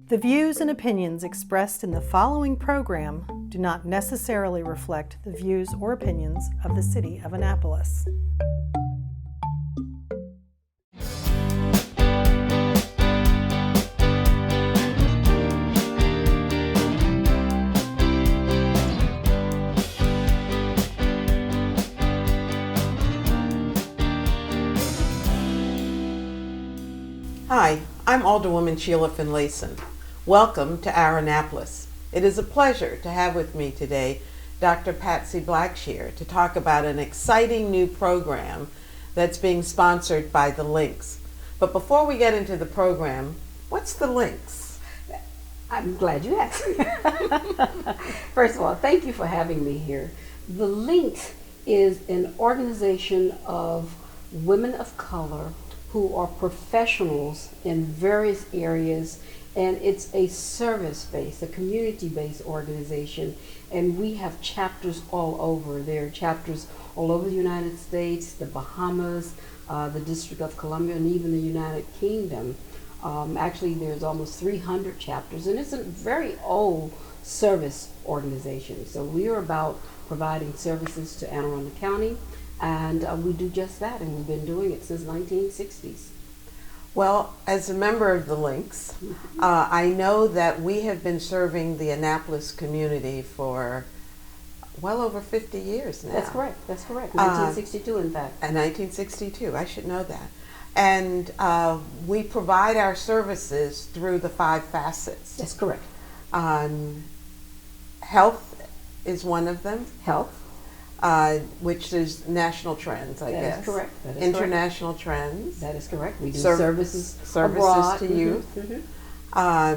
The views and opinions expressed in the following program do not necessarily reflect the views or opinions of the City of Annapolis. Hi, I'm Alderwoman Sheila Finlayson. Welcome to our Annapolis. It is a pleasure to have with me today Dr. Patsy Blackshear to talk about an exciting new program that's being sponsored by the Links. But before we get into the program, what's the Links? I'm glad you asked. First of all, thank you for having me here. The Links is an organization of women of color who are professionals in various areas, and it's a service-based, a community-based organization, and we have chapters all over. There are chapters all over the United States, the Bahamas, the District of Columbia, and even the United Kingdom. Actually, there's almost 300 chapters, and it's a very old service organization. So we are about providing services to Anne Arundel County, and we do just that, and we've been doing it since 1960s. Well, as a member of the Links, I know that we have been serving the Annapolis community for well over 50 years now. That's correct. 1962, in fact. 1962, I should know that. And we provide our services through the 5 facets. That's correct. Health is one of them. Health. Which is national trends, I guess. That is correct. That is International trends. That is correct. We do Services abroad. to youth. I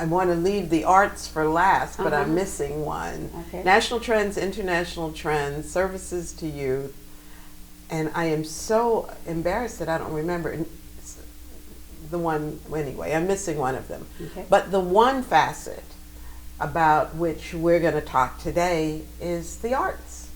want to leave the arts for last, but I'm missing one. Okay. National trends, international trends, services to youth. And I am so embarrassed that I don't remember the one, anyway, I'm missing one of them. Okay. But the one facet about which we're going to talk today is the arts.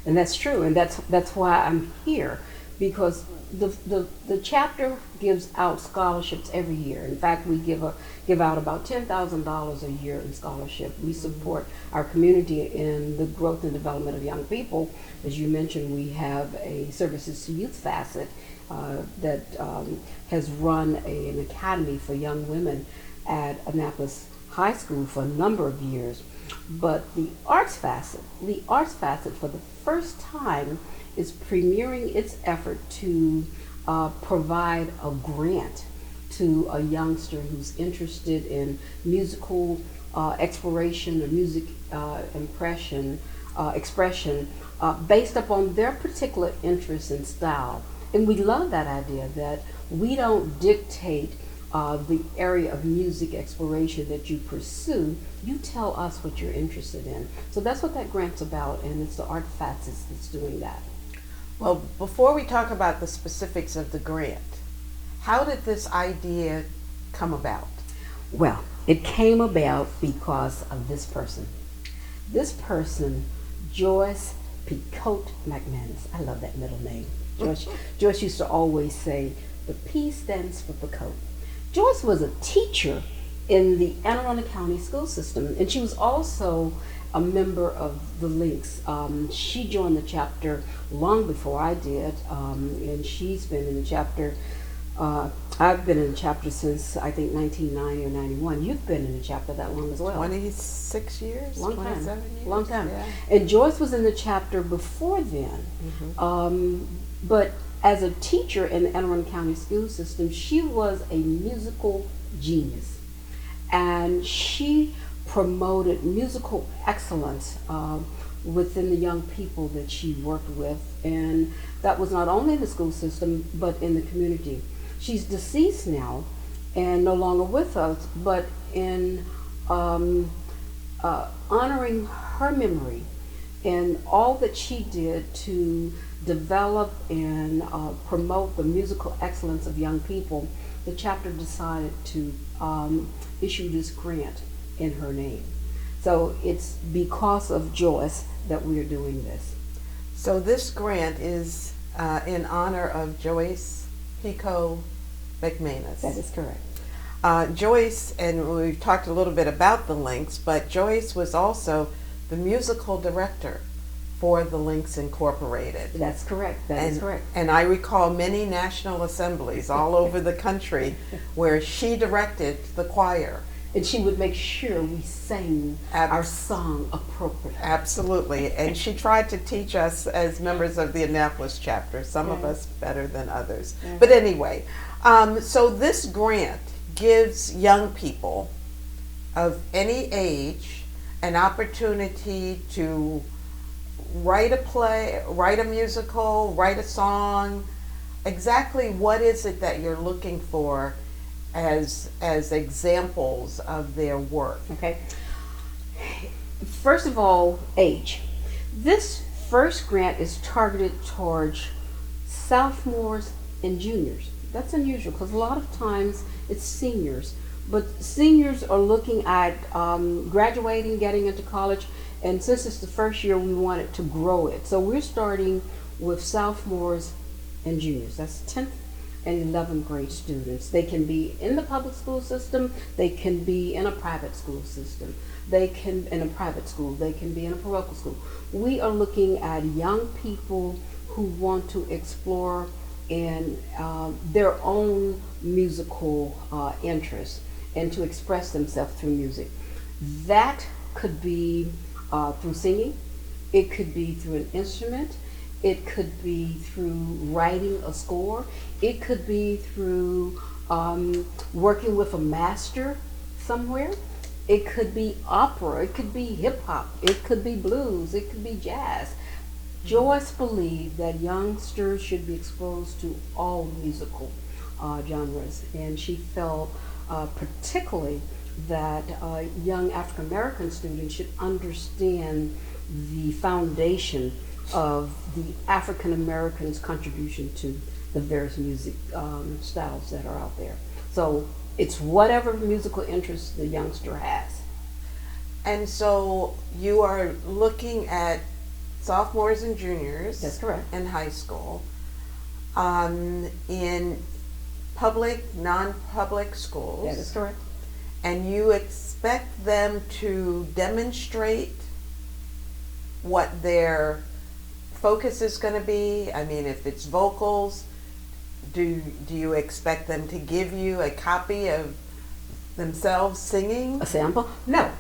And that's true, and that's why I'm here, because the chapter gives out scholarships every year. In fact, we give out about $10,000 a year in scholarship. We support our community in the growth and development of young people. As you mentioned, we have a services to youth facet that has run an academy for young women at Annapolis High School for a number of years. But the arts facet for the first time is premiering its effort to provide a grant to a youngster who's interested in musical exploration or music expression based upon their particular interest and style. And we love that idea that we don't dictate the area of music exploration that you pursue. You tell us what you're interested in. So that's what that grant's about, and it's the art facets that's doing that. Well, before we talk about the specifics of the grant, how did this idea come about? Well, it came about because of this person. This person, Joyce Picote McManus. I love that middle name. Joyce used to always say, the P stands for Picote. Joyce was a teacher in the Anne Arundel County school system, and she was also a member of the Links. She joined the chapter long before I did, and she's been in the chapter. I've been in the chapter since, I think, 1990 or 91. You've been in the chapter that long as well. 26 years? Long time. 27 years? Long time. Yeah. And Joyce was in the chapter before then. But as a teacher in the Anne Arundel County school system, she was a musical genius. And she promoted musical excellence within the young people that she worked with. And that was not only in the school system, but in the community. She's deceased now and no longer with us, but in honoring her memory and all that she did to develop and promote the musical excellence of young people, the chapter decided to issue this grant in her name. So it's because of Joyce that we are doing this. So this grant is in honor of Joyce Picote McManus. That is correct. Joyce, and we've talked a little bit about the Lynx, but Joyce was also the musical director for the Lynx Incorporated. That's correct. That is correct. And I recall many national assemblies all over the country where she directed the choir. And she would make sure we sang our song appropriately. Absolutely. And she tried to teach us as members of the Annapolis chapter, some of us better than others. But anyway, so this grant gives young people of any age an opportunity to write a play, write a musical, write a song. Exactly what is it that you're looking for as examples of their work? Okay. First of all, age. This first grant is targeted towards sophomores and juniors. That's unusual because a lot of times it's seniors. But seniors are looking at graduating, getting into college, and since it's the first year, we wanted to grow it. So we're starting with sophomores and juniors. That's 10th and 11th grade students. They can be in the public school system. They can be in a private school system. They can in a private school. They can be in a parochial school. We are looking at young people who want to explore in their own musical interests and to express themselves through music. That could be through singing, it could be through an instrument, it could be through writing a score, it could be through working with a master somewhere, it could be opera, it could be hip hop, it could be blues, it could be jazz. Joyce believed that youngsters should be exposed to all musical genres, and she felt particularly that young African American students should understand the foundation of the African Americans' contribution to the various music styles that are out there. So it's whatever musical interest the youngster has. And so you are looking at sophomores and juniors. That's correct. In high school, in public, non-public schools. That is correct. And you expect them to demonstrate what their focus is going to be? I mean, if it's vocals, do you expect them to give you a copy of themselves singing? A sample? No.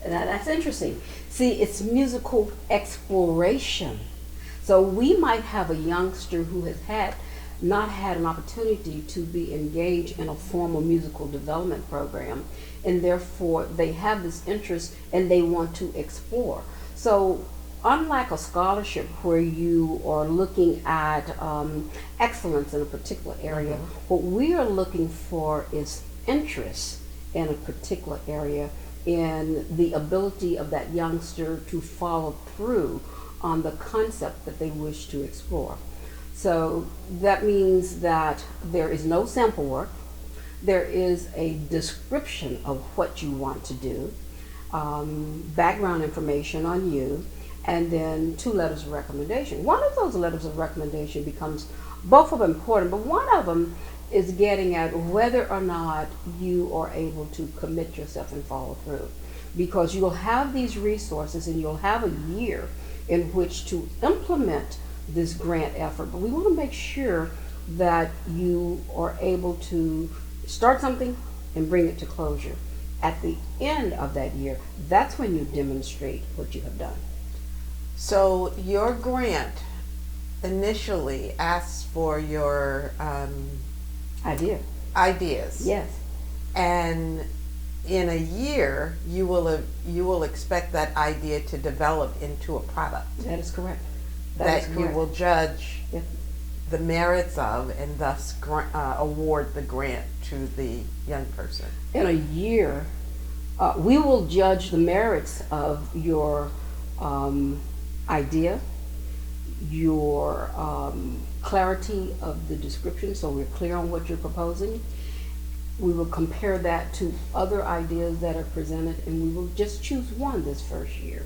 That's interesting. See, it's musical exploration. So we might have a youngster who has not had an opportunity to be engaged in a formal musical development program, and therefore they have this interest and they want to explore. So unlike a scholarship where you are looking at excellence in a particular area, what we are looking for is interest in a particular area and the ability of that youngster to follow through on the concept that they wish to explore. So that means that there is no sample work. There is a description of what you want to do, background information on you, and then 2 letters of recommendation. One of those letters of recommendation becomes both of them important, but one of them is getting at whether or not you are able to commit yourself and follow through. Because you'll have these resources and you'll have a year in which to implement this grant effort, but we want to make sure that you are able to start something and bring it to closure. At the end of that year, that's when you demonstrate what you have done. So your grant initially asks for your ideas. Yes. And in a year, you will expect that idea to develop into a product. That is correct. That you will judge Yep. the merits of and thus award the grant to the young person. In a year, we will judge the merits of your idea, your clarity of the description, so we're clear on what you're proposing. We will compare that to other ideas that are presented, and we will just choose one this first year.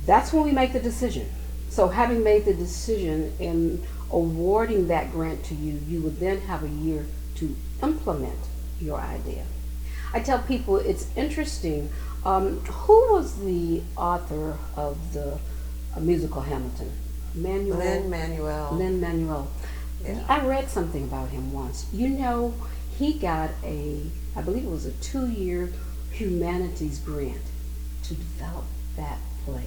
That's when we make the decision. So having made the decision in awarding that grant to you, you would then have a year to implement your idea. I tell people it's interesting. Who was the author of the musical Hamilton? Lin-Manuel. Lin-Manuel. Yeah. I read something about him once. You know, he got I believe it was a 2-year humanities grant to develop that play.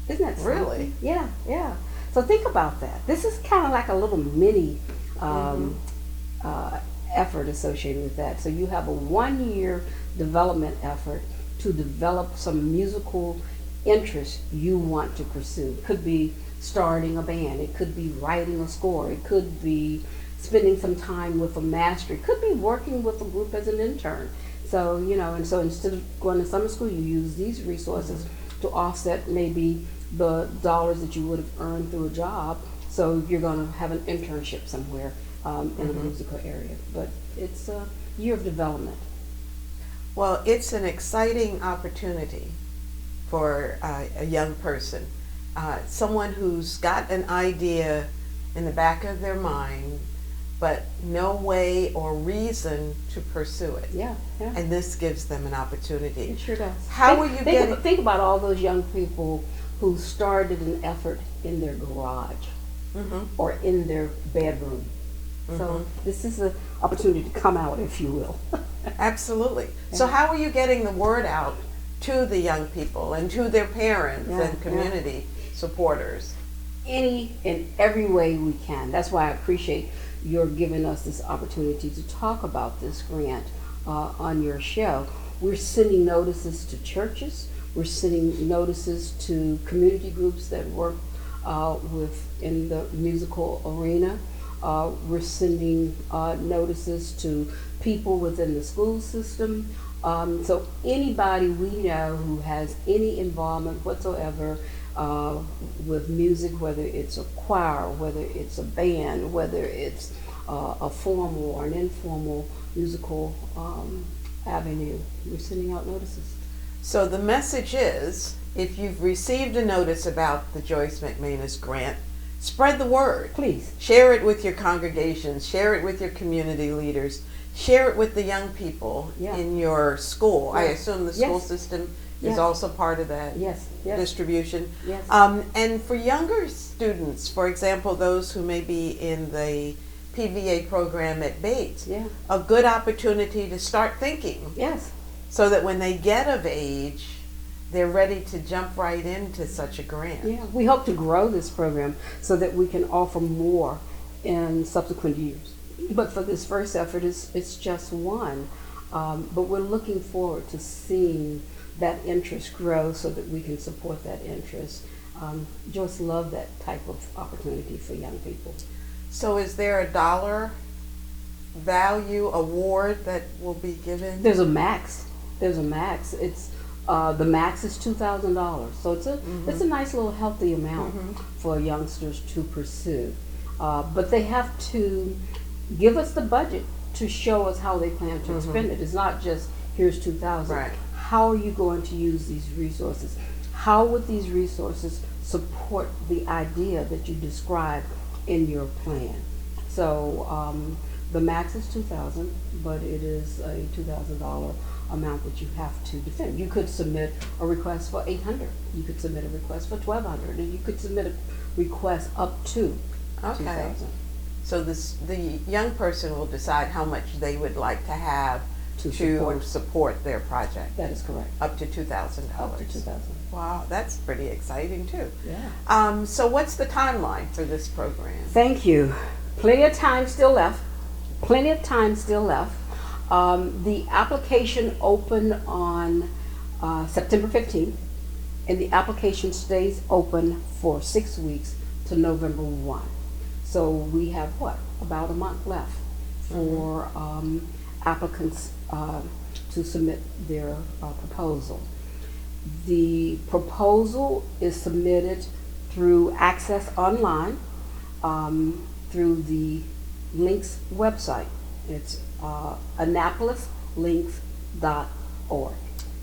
Isn't that something? Really? Yeah, yeah. So think about that. This is kind of like a little mini effort associated with that. So you have a 1-year development effort to develop some musical interest you want to pursue. It could be starting a band, it could be writing a score, it could be spending some time with a master, it could be working with a group as an intern. So, you know, and so instead of going to summer school, you use these resources to offset maybe the dollars that you would have earned through a job. So you're going to have an internship somewhere in the musical area. But it's a year of development. Well, it's an exciting opportunity for a young person, someone who's got an idea in the back of their mind, but no way or reason to pursue it. Yeah, yeah. And this gives them an opportunity. It sure does. How will you get it? Think about all those young people who started an effort in their garage or in their bedroom. So this is an opportunity to come out, if you will. Absolutely. So how are you getting the word out to the young people and to their parents and community supporters? Any and every way we can. That's why I appreciate your giving us this opportunity to talk about this grant on your show. We're sending notices to churches. We're sending notices to community groups that work in the musical arena. We're sending notices to people within the school system. So anybody we know who has any involvement whatsoever with music, whether it's a choir, whether it's a band, whether it's a formal or an informal musical avenue, we're sending out notices. So the message is, if you've received a notice about the Joyce McManus grant, spread the word. Please. Share it with your congregations, share it with your community leaders, share it with the young people in your school. I assume the school system is also part of that distribution. Yes. And for younger students, for example, those who may be in the PVA program at Bates, a good opportunity to start thinking. Yes. So that when they get of age, they're ready to jump right into such a grant. Yeah, we hope to grow this program so that we can offer more in subsequent years. But for this first effort, it's just one. But we're looking forward to seeing that interest grow so that we can support that interest. Just love that type of opportunity for young people. So is there a dollar value award that will be given? There's a max. It's the max is $2,000. So it's a nice little healthy amount for youngsters to pursue. But they have to give us the budget to show us how they plan to spend it. It's not just here's $2,000. Right. How are you going to use these resources? How would these resources support the idea that you described in your plan? So the max is $2,000, but it is a $2,000 amount that you have to defend. You could submit a request for $800. You could submit a request for $1,200, and you could submit a request up to $2,000. So the young person will decide how much they would like to have to support their project. That is correct. Up to $2,000. Up to $2,000. Wow, that's pretty exciting too. Yeah. So what's the timeline for this program? Thank you. Plenty of time still left. The application opened on September 15th, and the application stays open for 6 weeks to November 1. So we have about a month left for applicants to submit their proposal. The proposal is submitted through Access Online, through the Links website. It's AnnapolisLinks.org.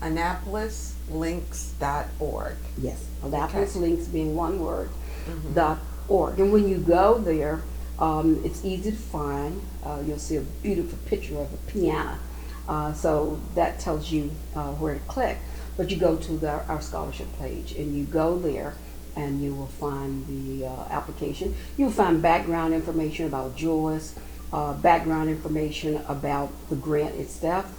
AnnapolisLinks.org. Yes, Annapolis Links being one word, .org. And when you go there, It's easy to find. You'll see a beautiful picture of a piano. So that tells you where to click. But you go to our scholarship page and you go there and you will find the application. You'll find background information about Joyce, background information about the grant itself,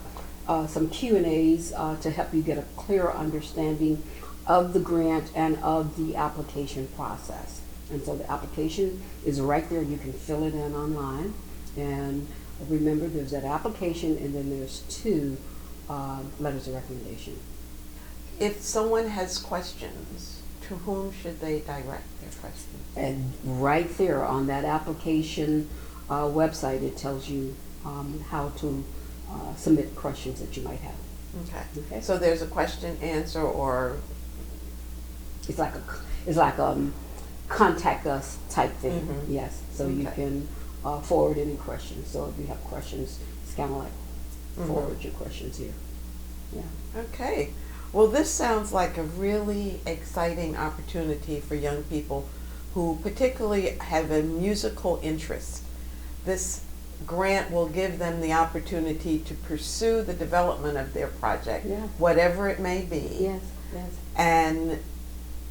some Q&As to help you get a clearer understanding of the grant and of the application process. And so the application is right there. You can fill it in online. And remember, there's that application and then there's 2 letters of recommendation. If someone has questions, to whom should they direct their questions? And right there on that application website, it tells you how to submit questions that you might have. Okay. So there's a question, answer, or it's like contact us type thing. Mm-hmm. Yes. So you can forward any questions. So if you have questions, it's kind of like forward your questions here. Yeah. Okay. Well, this sounds like a really exciting opportunity for young people who particularly have a musical interest. This grant will give them the opportunity to pursue the development of their project, whatever it may be. Yes, yes. And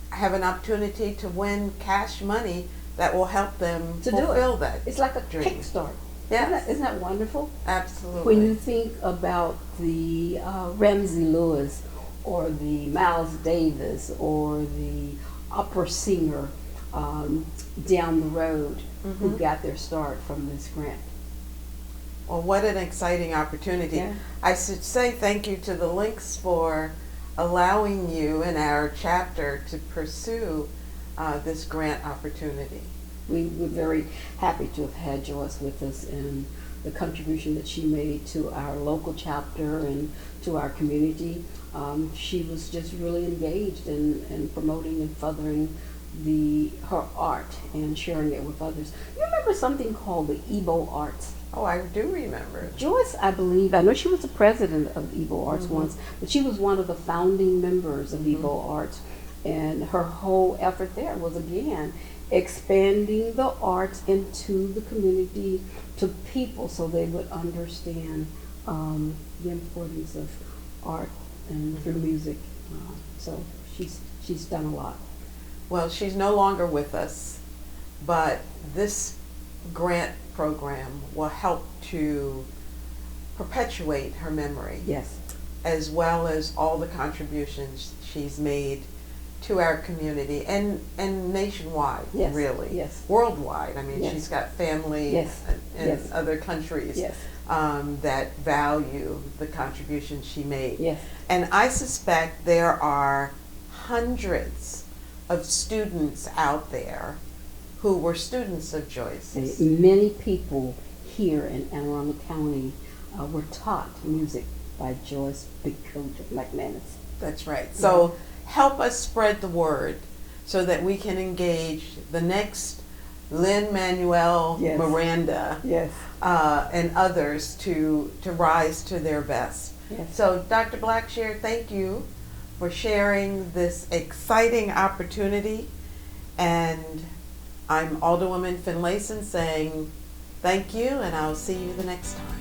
have an opportunity to win cash money that will help them to fulfill that. It's like a dream. Kickstart. Yes. Isn't that wonderful? Absolutely. When you think about the Ramsey Lewis or the Miles Davis or the opera singer down the road who got their start from this grant. Well, what an exciting opportunity. Yeah. I should say thank you to the Links for allowing you and our chapter to pursue this grant opportunity. We're very happy to have had Joyce with us and the contribution that she made to our local chapter and to our community. She was just really engaged in promoting and furthering her art and sharing it with others. You remember something called the Igbo Arts? Oh, I do remember. Joyce, I believe, I know she was the president of Igbo Arts once, but she was one of the founding members of Igbo Arts. And her whole effort there was, again, expanding the arts into the community to people so they would understand the importance of art and through music. So she's done a lot. Well, she's no longer with us, but this grant program will help to perpetuate her memory. Yes. As well as all the contributions she's made to our community and nationwide, Yes. really. Yes. Worldwide. I mean, Yes. she's got family Yes. in Yes. other countries Yes. that value the contributions she made. Yes. And I suspect there are hundreds of students out there who were students of Joyce's. Many people here in Anne Arundel County were taught music by Joyce Big Coach of McManus. That's right. So help us spread the word so that we can engage the next Lin-Manuel Miranda and others to rise to their best. Yes. So Dr. Blackshear, thank you for sharing this exciting opportunity, and I'm Alderwoman Finlayson saying thank you, and I'll see you the next time.